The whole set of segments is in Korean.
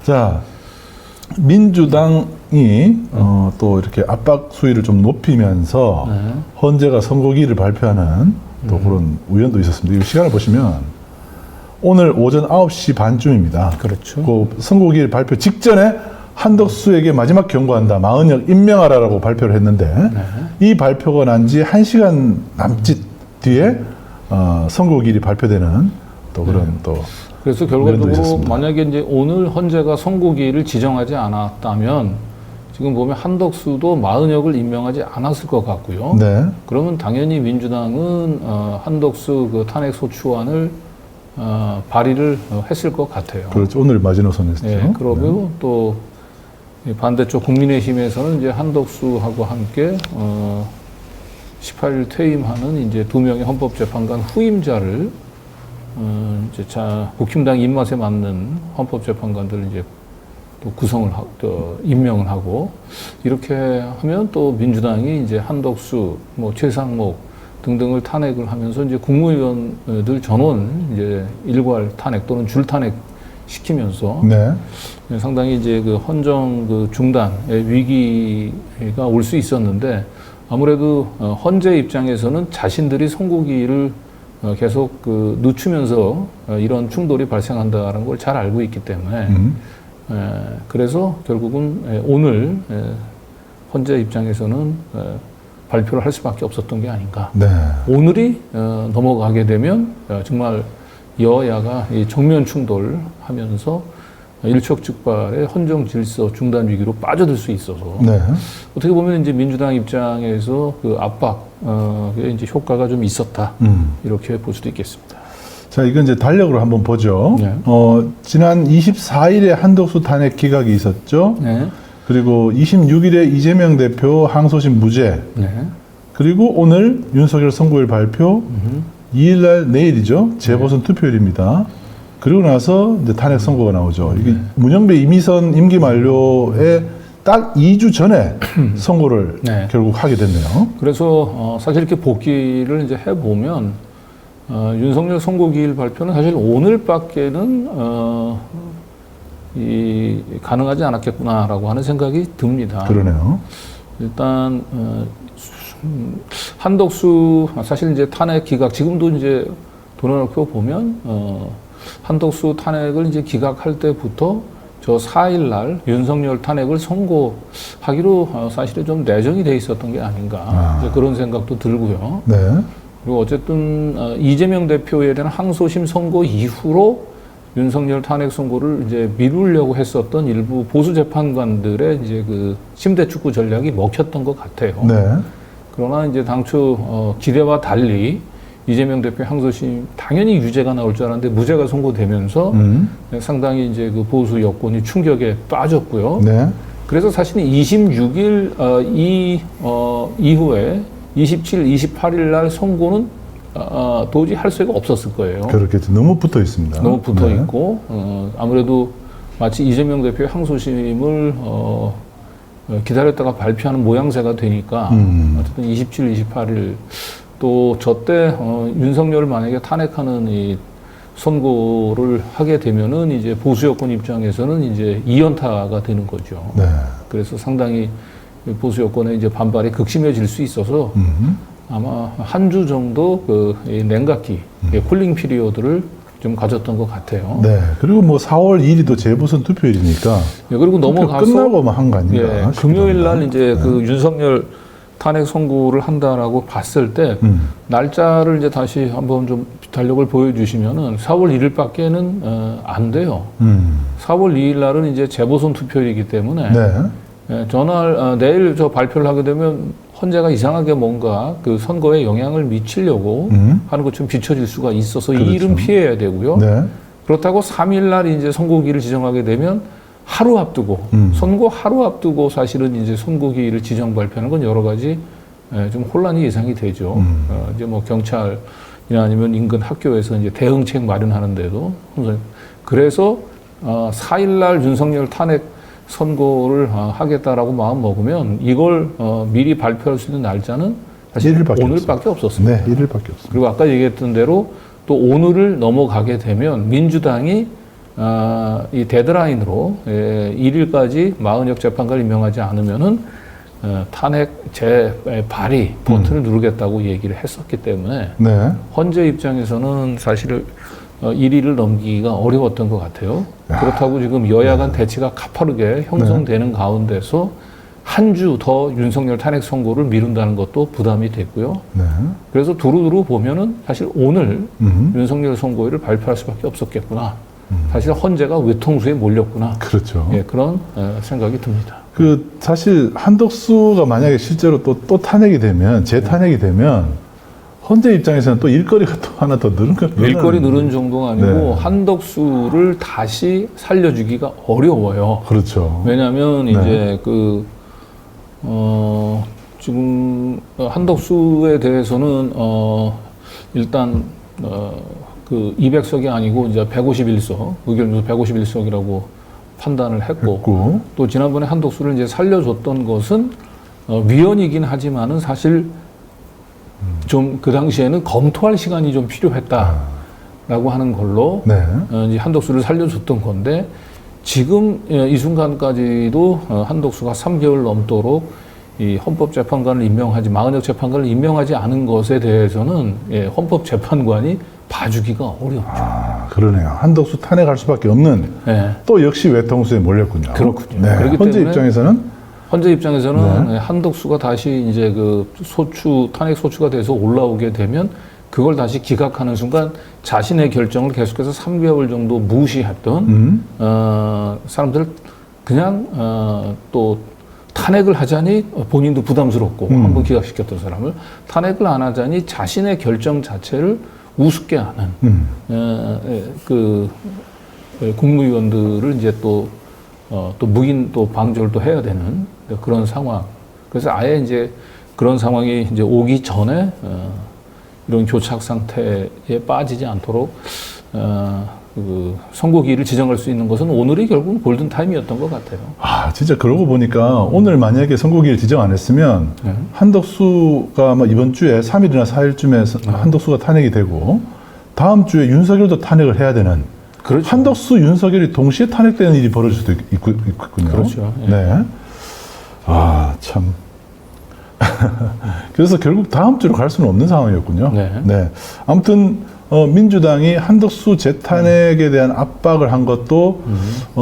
자, 민주당이 또 이렇게 압박 수위를 좀 높이면서 헌재가 선고기일을 발표하는 또 그런 우연도 있었습니다. 이 시간을 보시면 오늘 오전 9시 반쯤입니다. 그렇죠. 그 선고기일 발표 직전에 한덕수에게 마지막 경고한다. 마은혁 임명하라라고 발표를 했는데 이 발표가 난 지 1시간 남짓 뒤에 선고기일이 발표되는 또 그런 또 그래서 결과적으로 만약에 이제 오늘 헌재가 선고기일을 지정하지 않았다면 지금 보면 한덕수도 마은혁을 임명하지 않았을 것 같고요. 네. 그러면 당연히 민주당은 한덕수 그 탄핵 소추안을 발의를 했을 것 같아요. 그렇죠. 오늘 마지노선이었죠. 네, 그러고 또 반대쪽 국민의힘에서는 이제 한덕수하고 함께 18일 퇴임하는 이제 2명의 헌법재판관 후임자를 이제 국힘당 입맛에 맞는 헌법재판관들을 이제 또 구성을 또 임명을 하고 이렇게 하면 또 민주당이 이제 한덕수, 뭐 최상목 등등을 탄핵을 하면서 이제 국무위원들 전원 이제 일괄 탄핵 또는 줄 탄핵 시키면서 네. 상당히 이제 그 헌정 그 중단의 위기가 올 수 있었는데 아무래도 헌재 입장에서는 자신들이 선고기일을 계속 그 늦추면서 이런 충돌이 발생한다는 걸 잘 알고 있기 때문에 그래서 결국은 오늘 헌재 입장에서는 발표를 할 수밖에 없었던 게 아닌가. 네. 오늘이 넘어가게 되면 정말 여야가 정면 충돌하면서 일촉즉발의 헌정 질서 중단 위기로 빠져들 수 있어서 네. 어떻게 보면 이제 민주당 입장에서 그 압박에 이제 효과가 좀 있었다 이렇게 볼 수도 있겠습니다. 자, 이건 이제 달력으로 한번 보죠. 네. 지난 24일에 한덕수 탄핵 기각이 있었죠. 네. 그리고 26일에 이재명 대표 항소심 무죄. 네. 그리고 오늘 윤석열 선고일 발표. 2일날 내일이죠. 재보선 투표일입니다. 그리고 나서 이제 탄핵 선고가 나오죠. 이게 문영배 이미선 임기 만료에 딱 2주 전에 선고를 네. 결국 결국 하게 됐네요. 그래서 사실 이렇게 복귀를 이제 해보면 윤석열 선고기일 발표는 사실 오늘밖에는 가능하지 않았겠구나라고 하는 생각이 듭니다. 그러네요. 일단 한덕수 사실 이제 탄핵 기각 지금도 이제 돌아놓고 보면 한덕수 탄핵을 이제 기각할 때부터 저 4일 날 윤석열 탄핵을 선고하기로 사실은 좀 내정이 돼 있었던 게 아닌가 이제 그런 생각도 들고요. 네. 그리고 어쨌든 이재명 대표에 대한 항소심 선고 이후로 윤석열 탄핵 선고를 이제 미루려고 했었던 일부 보수 재판관들의 이제 그 침대 축구 전략이 먹혔던 것 같아요. 네. 그러나 이제 당초 기대와 달리 이재명 대표 항소심 당연히 유죄가 나올 줄 알았는데 무죄가 선고되면서 상당히 이제 그 보수 여권이 충격에 빠졌고요. 네. 그래서 사실은 26일 이후에 27, 28일 날 선고는 도저히 할 수가 없었을 거예요. 그렇겠죠. 너무 붙어 있습니다. 너무 붙어 네. 있고 아무래도 마치 이재명 대표의 항소심을 기다렸다가 발표하는 모양새가 되니까 어쨌든 27, 28일 또 저때 윤석열을 만약에 탄핵하는 이 선고를 하게 되면은 이제 보수 여권 입장에서는 이제 2연타가 되는 거죠. 네. 그래서 상당히 보수 여권의 이제 반발이 극심해질 수 있어서 아마 한 주 정도 그 냉각기, 쿨링 피리어드를 좀 가졌던 것 같아요. 네. 그리고 뭐 4월 2일이 또 재보선 투표일이니까. 예, 그리고 넘어가서 끝나고만 한 거 아닌가. 예, 금요일 날 이제 그 윤석열 탄핵 선고를 한다라고 봤을 때 날짜를 이제 다시 한번 좀 달력을 보여주시면은 4월 1일밖에는 안 돼요. 4월 2일 날은 이제 재보선 투표일이기 때문에 네. 예, 전날 내일 저 발표를 하게 되면 헌재가 이상하게 뭔가 그 선거에 영향을 미치려고 하는 것 좀 비춰질 수가 있어서 그렇죠. 이 일은 피해야 되고요. 네. 그렇다고 3일 날 이제 선고기를 지정하게 되면 하루 앞두고 선고 하루 앞두고 사실은 이제 선고기일을 지정 발표하는 건 여러 가지 좀 혼란이 예상이 되죠. 이제 뭐 경찰이나 아니면 인근 학교에서 이제 대응책 마련하는데도 그래서 4일 날 윤석열 탄핵 선고를 하겠다라고 마음 먹으면 이걸 미리 발표할 수 있는 날짜는 사실 1일밖에 오늘밖에 없었습니다. 네, 1일밖에 없습니다. 그리고 아까 얘기했던 대로 또 오늘을 넘어가게 되면 민주당이 이 데드라인으로 1일까지 마은혁 재판관을 임명하지 않으면은 탄핵 재발의 버튼을 누르겠다고 얘기를 했었기 때문에 네. 헌재 입장에서는 사실 1일을 넘기기가 어려웠던 것 같아요. 그렇다고 지금 여야 간 대치가 가파르게 형성되는 가운데서 한 주 더 윤석열 탄핵 선고를 미룬다는 것도 부담이 됐고요. 네. 그래서 두루두루 보면은 사실 오늘 윤석열 선고일을 발표할 수밖에 없었겠구나. 사실 헌재가 외통수에 몰렸구나. 그렇죠. 예, 그런 생각이 듭니다. 사실 한덕수가 만약에 실제로 또 탄핵이 되면, 재탄핵이 되면, 헌재 입장에서는 또 일거리가 또 하나 더 늘은 거예요. 일거리 늘은 정도가 아니고 네. 한덕수를 다시 살려주기가 어려워요. 그렇죠. 왜냐하면 네. 이제 지금 한덕수에 대해서는 일단 200석이 아니고 이제 151석, 의결 151석이라고 판단을 했고 또 지난번에 한덕수를 이제 살려줬던 것은 위헌이긴 하지만은 사실 좀 그 당시에는 검토할 시간이 좀 필요했다라고 하는 걸로 네. 이제 한덕수를 살려줬던 건데 지금 이 순간까지도 한덕수가 3개월 넘도록 이 헌법재판관을 임명하지 마은혁 재판관을 임명하지 않은 것에 대해서는 헌법재판관이 봐주기가 어렵죠. 아, 그러네요. 한덕수 탄핵할 수밖에 없는 네. 또 역시 외통수에 몰렸군요. 그렇군요. 네. 그렇기 헌재 때문에 입장에서는 헌재 입장에서는 네. 한덕수가 다시 이제 탄핵 소추가 돼서 올라오게 되면 그걸 다시 기각하는 순간 자신의 결정을 계속해서 3개월 정도 무시했던 사람들 그냥 또 탄핵을 하자니 본인도 부담스럽고 한번 기각시켰던 사람을 탄핵을 안 하자니 자신의 결정 자체를 우습게 하는 국무위원들을 이제 또 묵인 또 방조를 또 해야 되는 그런 상황. 그래서 아예 이제 그런 상황이 이제 오기 전에 이런 교착 상태에 빠지지 않도록 선고기일을 지정할 수 있는 것은 오늘이 결국은 골든 타임이었던 것 같아요. 아, 진짜 그러고 보니까 오늘 만약에 선고기일 지정 안 했으면 한덕수가 아마 이번 주에 3일이나 4일쯤에 한덕수가 탄핵이 되고 다음 주에 윤석열도 탄핵을 해야 되는 그렇죠. 한덕수, 윤석열이 동시에 탄핵되는 일이 벌어질 수도 있군요. 그렇죠. 예. 네. 아, 참. 그래서 결국 다음 주로 갈 수는 없는 상황이었군요. 네. 아무튼 민주당이 한덕수 재탄핵에 대한 압박을 한 것도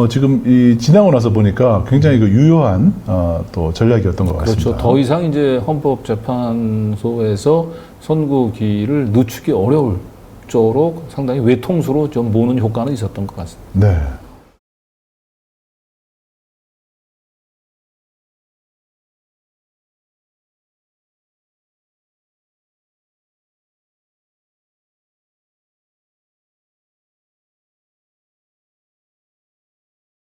지금 지나고 나서 보니까 굉장히 유효한 또 전략이었던 것 같습니다. 그렇죠. 더 이상 이제 헌법재판소에서 선고기일을 늦추기 어려울 쪽으로 상당히 외통수로 좀 모는 효과는 있었던 것 같습니다. 네.